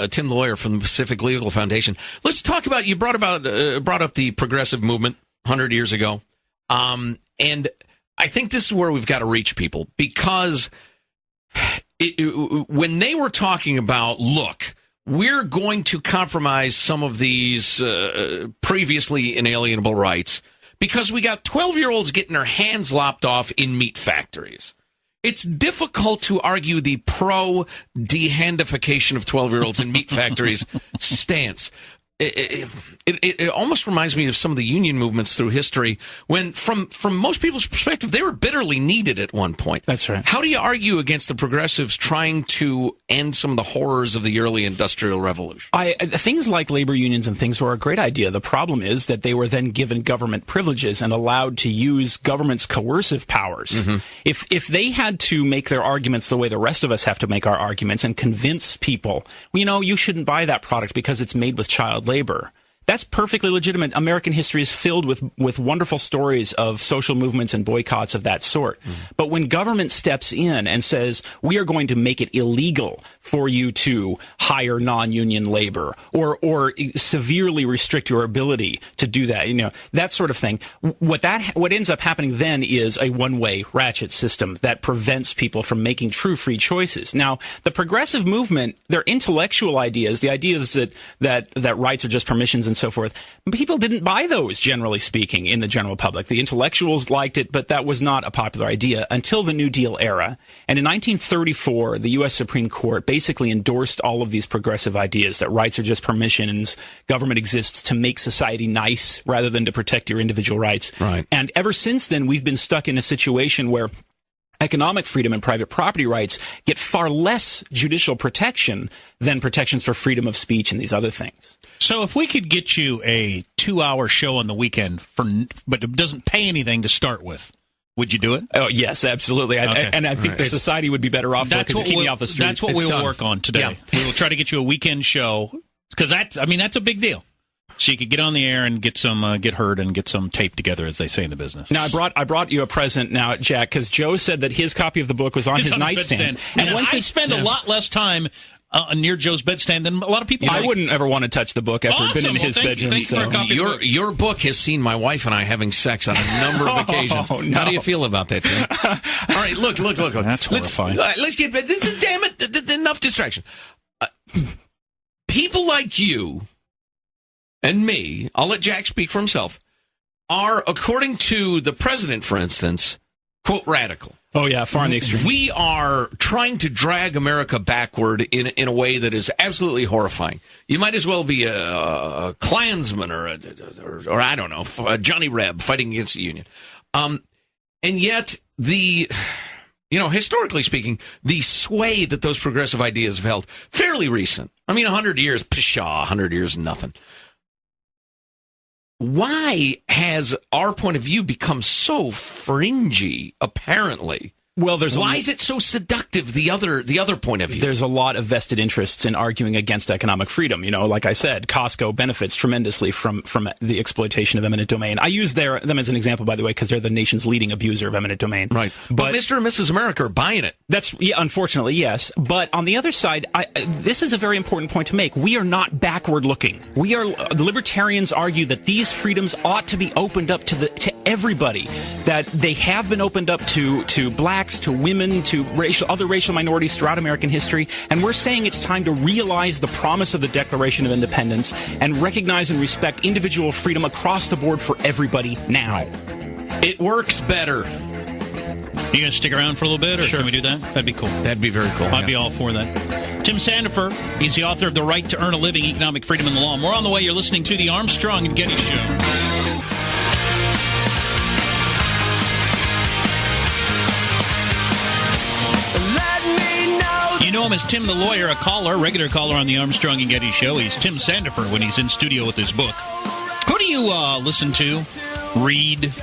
Tim the lawyer from the Pacific Legal Foundation. Let's talk about, you brought up the progressive movement 100 years ago. And I think this is where we've got to reach people, because when they were talking about, look, we're going to compromise some of these previously inalienable rights because we got 12-year-olds getting their hands lopped off in meat factories. It's difficult to argue the pro-dehandification of 12-year-olds in meat factories stance. It almost reminds me of some of the union movements through history when, from most people's perspective, they were bitterly needed at one point. That's right. How do you argue against the progressives trying to end some of the horrors of the early Industrial Revolution? Things like labor unions and things were a great idea. The problem is that they were then given government privileges and allowed to use government's coercive powers. Mm-hmm. If they had to make their arguments the way the rest of us have to make our arguments and convince people, you shouldn't buy that product because it's made with child labor. That's perfectly legitimate. American history is filled with wonderful stories of social movements and boycotts of that sort. Mm. But when government steps in and says, we are going to make it illegal for you to hire non-union labor or severely restrict your ability to do that, that sort of thing, what ends up happening then is a one-way ratchet system that prevents people from making true free choices. Now, the progressive movement, their intellectual ideas, the ideas that rights are just permissions and so forth, people didn't buy those, generally speaking, in the general public. The intellectuals liked it, but that was not a popular idea until the New Deal era. And in 1934, the U.S. Supreme Court basically endorsed all of these progressive ideas that rights are just permissions, government exists to make society nice rather than to protect your individual rights. Right. And ever since then, we've been stuck in a situation where economic freedom and private property rights get far less judicial protection than protections for freedom of speech and these other things. So if we could get you a 2-hour show on the weekend, but it doesn't pay anything to start with, would you do it? Oh, yes, absolutely. Okay. I think the society would be better off because it keep me off the street. That's what we'll work on today. Yeah. We will try to get you a weekend show, because that's a big deal. So you could get on the air and get heard and get some tape together, as they say in the business. Now, I brought you a present now, Jack, because Joe said that his copy of the book was on his nightstand. And I spend a lot less time near Joe's bedstand than a lot of people. I wouldn't ever want to touch the book after it's been in his bedroom. Your book has seen my wife and I having sex on a number of occasions. No. How do you feel about that, Tim? All right, look. That's horrifying. Let's get this. Damn it! Enough distraction. People like you and me, I'll let Jack speak for himself, are, according to the president, for instance, quote, radical. Oh, yeah, far in the extreme. We are trying to drag America backward in a way that is absolutely horrifying. You might as well be a Klansman or I don't know, a Johnny Reb fighting against the Union. And yet, historically speaking, the sway that those progressive ideas have held, fairly recent. 100 years, pshaw, 100 years, nothing. Why has our point of view become so fringy, apparently? Well, why is it so seductive, the other point of view? There's a lot of vested interests in arguing against economic freedom. Like I said, Costco benefits tremendously from the exploitation of eminent domain. I use them as an example, by the way, because they're the nation's leading abuser of eminent domain. Right. But Mr. and Mrs. America are buying it. Unfortunately, yes. But on the other side, this is a very important point to make. We are not backward looking. The libertarians argue that these freedoms ought to be opened up to everybody, that they have been opened up to blacks, to women, to other racial minorities throughout American history, and we're saying it's time to realize the promise of the Declaration of Independence and recognize and respect individual freedom across the board for everybody now. It works better. You gonna stick around for a little bit, or sure. Can we do that? That'd be cool. That'd be very cool. I'd be all for that. Tim Sandefur, he's the author of The Right to Earn a Living, Economic Freedom and the Law. More on the way. You're listening to the Armstrong and Getty Show. You know him as Tim the Lawyer, a regular caller on the Armstrong and Getty Show. He's Tim Sandefur when he's in studio with his book. Who do you listen to, read,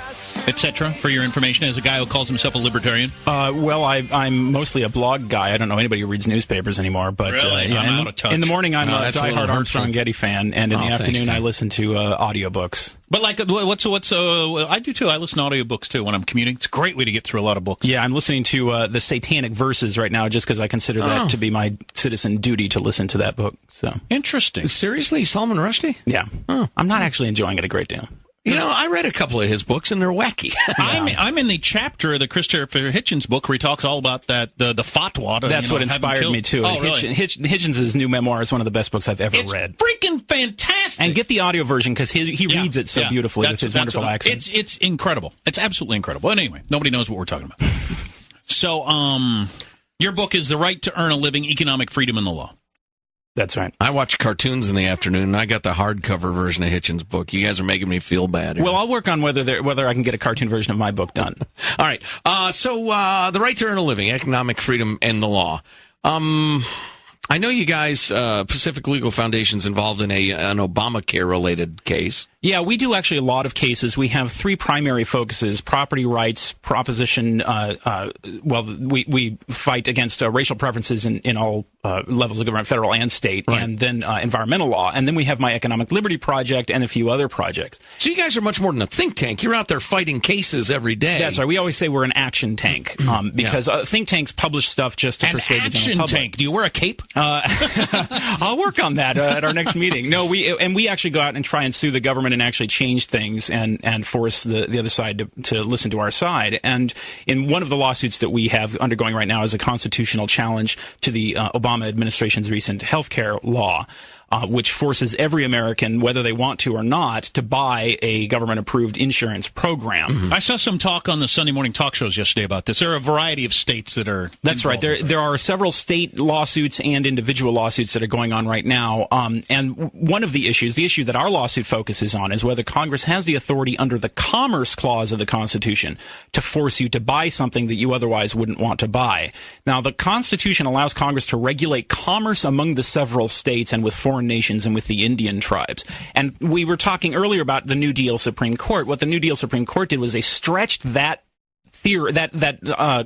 etc. for your information as a guy who calls himself a libertarian? Well, I'm mostly a blog guy. I don't know anybody who reads newspapers anymore. But really? I'm out of touch. In the morning, I'm a diehard Armstrong and Getty fan, and in the afternoon, I listen to audiobooks. But like, what's I do too. I listen to audiobooks too when I'm commuting. It's a great way to get through a lot of books. Yeah, I'm listening to the Satanic Verses right now, just because I consider that to be my citizen duty to listen to that book. So interesting. Seriously, Salman Rushdie? Yeah, I'm not actually enjoying it a great deal. You know, I read a couple of his books, and they're wacky. I'm in the chapter of the Christopher Hitchens book where he talks all about that the fatwa. That's what inspired me, too. Oh, really? Hitchens' new memoir is one of the best books I've ever read. Freaking fantastic! And get the audio version, because he reads it so beautifully with his wonderful accent. It's incredible. It's absolutely incredible. But anyway, nobody knows what we're talking about. So, your book is The Right to Earn a Living, Economic Freedom and the Law. That's right. I watch cartoons in the afternoon, and I got the hardcover version of Hitchens' book. You guys are making me feel bad here. Well, I'll work on whether I can get a cartoon version of my book done. All right. So The Right to Earn a Living, Economic Freedom and the Law. I know you guys, Pacific Legal Foundation's involved in an Obamacare-related case. Yeah, we do actually a lot of cases. We have three primary focuses: property rights, proposition. We fight against racial preferences in all levels of government, federal and state, right. And then environmental law. And then we have my Economic Liberty Project and a few other projects. So you guys are much more than a think tank. You're out there fighting cases every day. That's right. We always say we're an action tank because think tanks publish stuff just to persuade the general public. Action tank. Do you wear a cape? I'll work on that at our next meeting. No, we actually go out and try and sue the government and actually change things and force the other side to listen to our side. And in one of the lawsuits that we have undergoing right now is a constitutional challenge to the Obama administration's recent health care law, which forces every American, whether they want to or not, to buy a government-approved insurance program. Mm-hmm. I saw some talk on the Sunday morning talk shows yesterday about this. There are a variety of states that are... That's right. There are several state lawsuits and individual lawsuits that are going on right now. And one of the issue that our lawsuit focuses on is whether Congress has the authority under the Commerce Clause of the Constitution to force you to buy something that you otherwise wouldn't want to buy. Now, the Constitution allows Congress to regulate commerce among the several states and with foreign nations and with the Indian tribes. And we were talking earlier about the New Deal Supreme Court. What the New Deal Supreme Court did was they stretched that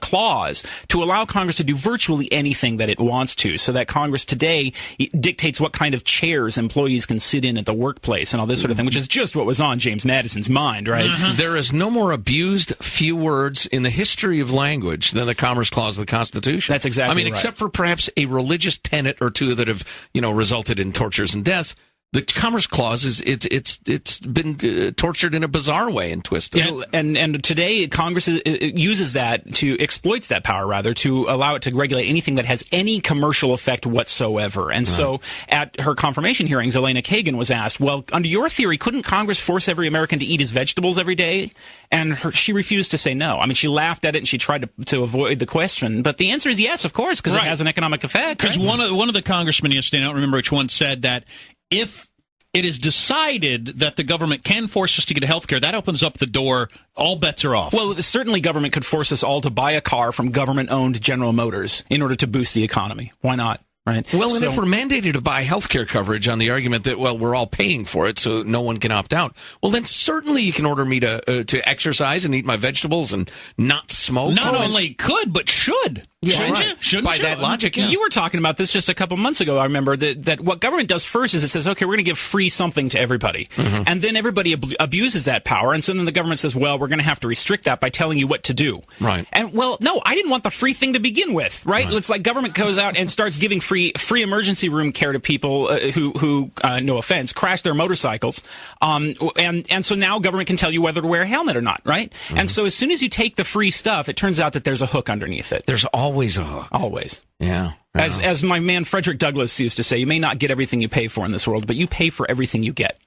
clause to allow Congress to do virtually anything that it wants to, so that Congress today dictates what kind of chairs employees can sit in at the workplace and all this sort of thing, which is just what was on James Madison's mind, right? Mm-hmm. There is no more abused few words in the history of language than the Commerce Clause of the Constitution. That's exactly right. Except for perhaps a religious tenet or two that have, resulted in tortures and deaths. The Commerce Clause it's been tortured in a bizarre way and twisted. Yeah, and today Congress uses exploits that power to allow it to regulate anything that has any commercial effect whatsoever. And so at her confirmation hearings, Elena Kagan was asked, well, under your theory, couldn't Congress force every American to eat his vegetables every day? And she refused to say no. She laughed at it and she tried to avoid the question. But the answer is yes, of course, because it has an economic effect. Because one of the congressmen yesterday, I don't remember which one, said that if it is decided that the government can force us to get health care, that opens up the door. All bets are off. Well, certainly government could force us all to buy a car from government-owned General Motors in order to boost the economy. Why not? Right. Well, and if we're mandated to buy health care coverage on the argument that, we're all paying for it, so no one can opt out, well, then certainly you can order me to exercise and eat my vegetables and not smoke. Not only could, but should. Yeah, shouldn't you? Shouldn't By you? that logic, yeah. You were talking about this just a couple months ago. I remember that what government does first is it says, okay, we're going to give free something to everybody. Mm-hmm. And then everybody abuses that power. And so then the government says, well, we're going to have to restrict that by telling you what to do. Right. And, no, I didn't want the free thing to begin with, right? It's like government goes out and starts giving free emergency room care to people who no offense, crash their motorcycles. And so now government can tell you whether to wear a helmet or not, right? Mm-hmm. And so as soon as you take the free stuff, it turns out that there's a hook underneath it. There's always a hook. Always. Yeah. As my man Frederic Douglass used to say, you may not get everything you pay for in this world, but you pay for everything you get.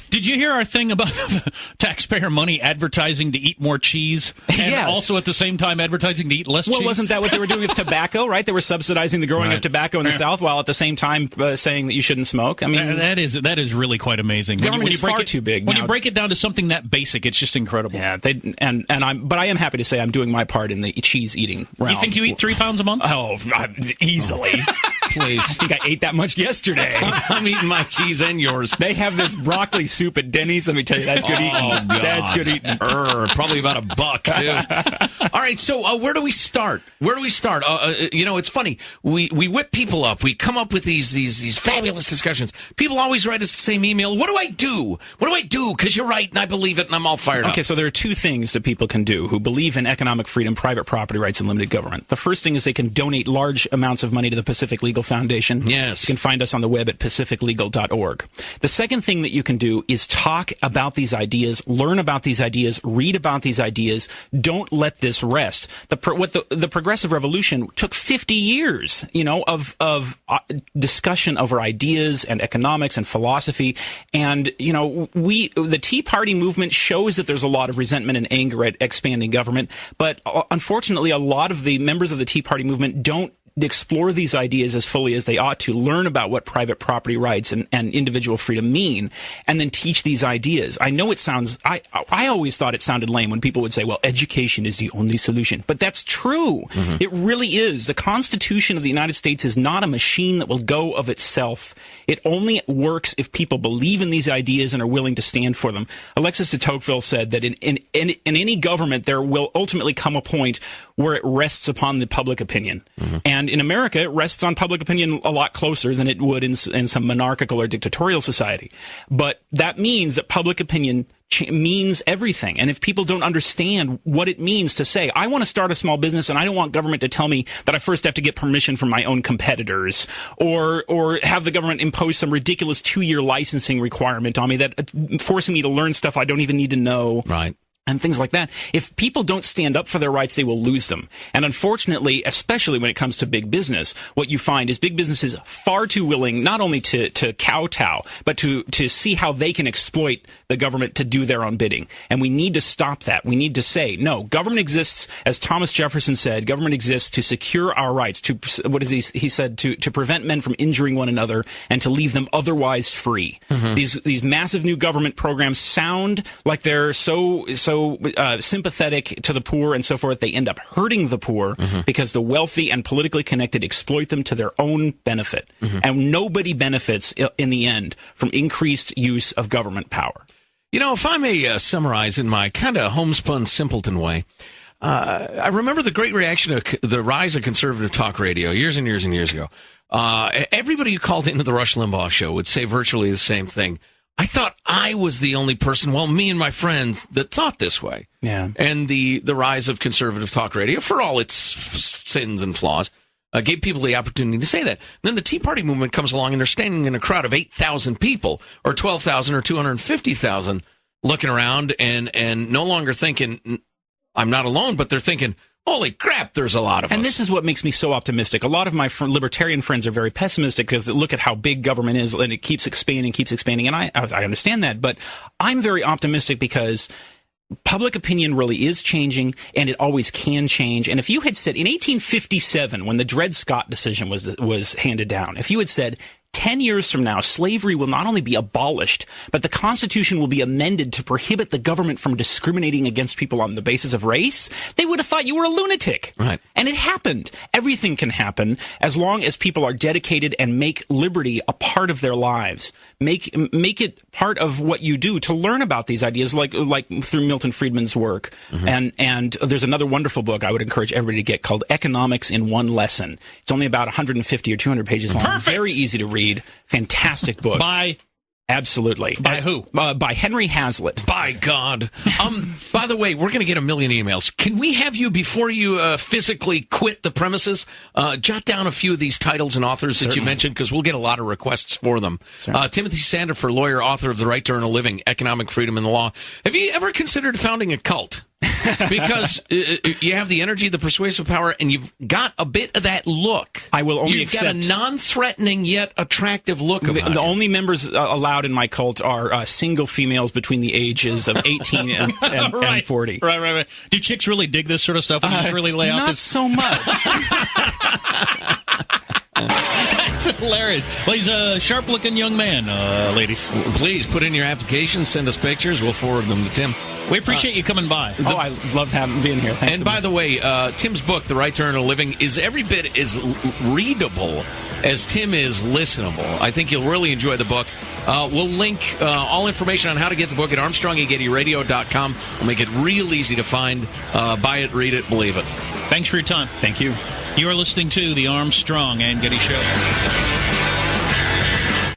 Did you hear our thing about taxpayer money advertising to eat more cheese and also at the same time advertising to eat less cheese? Well, wasn't that what they were doing with tobacco, right? They were subsidizing the growing of tobacco in the South while at the same time saying that you shouldn't smoke. That is really quite amazing. Government is far too big. When you break it down to something that basic, it's just incredible. Yeah, but I am happy to say I'm doing my part in the cheese eating realm. You think you eat 3 pounds a month? Oh, easily. please. I think I ate that much yesterday. I'm eating my cheese and yours. They have this broccoli soup at Denny's. Let me tell you, that's good eating. God. That's good eating. Probably about $1, too. All right, so where do we start? It's funny. We whip people up. We come up with these fabulous discussions. People always write us the same email. What do I do? Because you're right, and I believe it, and I'm all fired up. Okay, so there are two things that people can do who believe in economic freedom, private property rights, and limited government. The first thing is they can donate large amounts of money to the Pacific Legal Foundation. Yes. You can find us on the web at pacificlegal.org. The second thing that you can do is talk about these ideas, learn about these ideas, read about these ideas. Don't let this rest. The progressive revolution took 50 years, of discussion over ideas and economics and philosophy. And, the Tea Party movement shows that there's a lot of resentment and anger at expanding government. But unfortunately, a lot of the members of the Tea Party movement don't explore these ideas as fully as they ought to, learn about what private property rights and individual freedom mean, and then teach these ideas. I know it sounds, I always thought it sounded lame when people would say, well, education is the only solution. But that's true. Mm-hmm. It really is. The Constitution of the United States is not a machine that will go of itself. It only works if people believe in these ideas and are willing to stand for them. Alexis de Tocqueville said that in any government, there will ultimately come a point where it rests upon the public opinion. Mm-hmm. And in America, it rests on public opinion a lot closer than it would in some monarchical or dictatorial society. But that means that public opinion means everything. And if people don't understand what it means to say, I want to start a small business and I don't want government to tell me that I first have to get permission from my own competitors, or have the government impose some ridiculous 2-year licensing requirement on me that forcing me to learn stuff I don't even need to know. Right. And things like that. If people don't stand up for their rights, they will lose them. And unfortunately, especially when it comes to big business, what you find is big business is far too willing not only to kowtow, but to see how they can exploit the government to do their own bidding. And we need to stop that. We need to say, no, government exists, as Thomas Jefferson said, government exists to secure our rights, he said, to prevent men from injuring one another and to leave them otherwise free. Mm-hmm. These massive new government programs sound like they're so sympathetic to the poor and so forth. They end up hurting the poor because the wealthy and politically connected exploit them to their own benefit. Mm-hmm. And nobody benefits in the end from increased use of government power. If I may summarize in my kind of homespun simpleton way, I remember the great reaction to the rise of conservative talk radio years and years and years ago. Everybody who called into the Rush Limbaugh show would say virtually the same thing. I thought I was the only person, me and my friends, that thought this way. Yeah. And the rise of conservative talk radio, for all its sins and flaws, gave people the opportunity to say that. And then the Tea Party movement comes along, and they're standing in a crowd of 8,000 people, or 12,000, or 250,000, looking around and no longer thinking, I'm not alone, but they're thinking, holy crap, there's a lot of us. And this is what makes me so optimistic. A lot of my libertarian friends are very pessimistic because they look at how big government is and it keeps expanding. And I understand that. But I'm very optimistic because public opinion really is changing, and it always can change. And if you had said in 1857, when the Dred Scott decision was handed down, if you had said 10 years from now, slavery will not only be abolished, but the Constitution will be amended to prohibit the government from discriminating against people on the basis of race, they would have thought you were a lunatic. Right. And it happened. Everything can happen as long as people are dedicated and make liberty a part of their lives. Make it part of what you do to learn about these ideas, like through Milton Friedman's work. Mm-hmm. And there's another wonderful book I would encourage everybody to get called Economics in One Lesson. It's only about 150 or 200 pages long. Perfect. Very easy to read. Fantastic book. Absolutely. By who? By Henry Hazlitt. By God. By the way, we're going to get 1 million emails. Can we have you, before you physically quit the premises, jot down a few of these titles and authors that you mentioned, because we'll get a lot of requests for them. Timothy Sandefur, lawyer, author of The Right to Earn a Living, Economic Freedom and the Law. Have you ever considered founding a cult? Because you have the energy, the persuasive power, and you've got a bit of that look. I will only You've got a non-threatening yet attractive look about the only members allowed in my cult are single females between the ages of 18 and 40. Right. Do chicks really dig this sort of stuff? Just really lay out not this? So much. That's hilarious. Well, he's a sharp-looking young man, ladies. Please put in your application, send us pictures. We'll forward them to Tim. We appreciate you coming by. I love being here. Thanks. And by the way, Tim's book, The Right to Earn a Living, is every bit as readable as Tim is listenable. I think you'll really enjoy the book. We'll link all information on how to get the book at ArmstrongandGettyRadio.com. We'll make it real easy to find. Buy it, read it, believe it. Thanks for your time. Thank you. You are listening to the Armstrong and Getty Show.